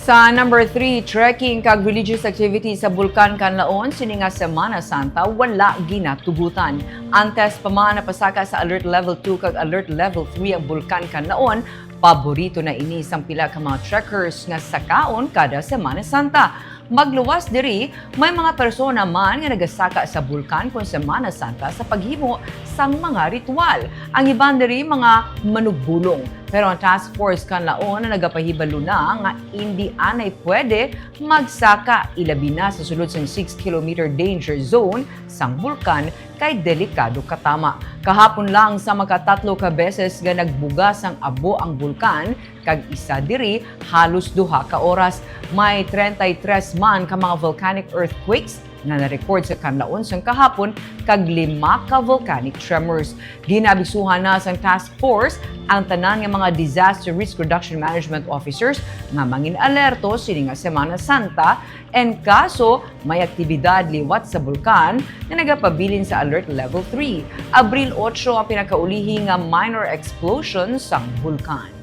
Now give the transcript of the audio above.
Sa number 3, trekking kag religious activity sa Bulkan Kanlaon sininga Semana Santa wala ginatugutan. Antes pa man napasaka sa alert level 2 kag alert level 3 ang Bulkan Kanlaon, paborito na ini sang pila ka mga trekkers nga sakaon kada Semana Santa. Magluwas diri, may mga persona man nga nagasaka sa bulkan kon Semana Santa sa paghimo sang mga ritual. Ang iban diri mga manugbulong. Pero ang task force Kanlaon na nagapahibalo na nga hindi anay pwede magsaka ilabi na sa sulod sang 6-kilometer danger zone sang bulkan kay delikado katama. Kahapon lang sa makatatlo ka beses nga nagbugas ang abo ang bulkan kag isa diri halos 2 ka oras. May 33 man ka mga volcanic earthquakes na na-record sa Kanlaon sang kahapon kag 5 ka volcanic tremors. Ginabisuhan na sang task force ang tanan nga mga disaster risk reduction management officers nga mangin alerto sini nga Semana Santa en kaso may aktibidad liwat sa bulkan nga nagapabilin sa alert level 3. Abril 8 ang pinakaulihi nga minor explosion sang bulkan.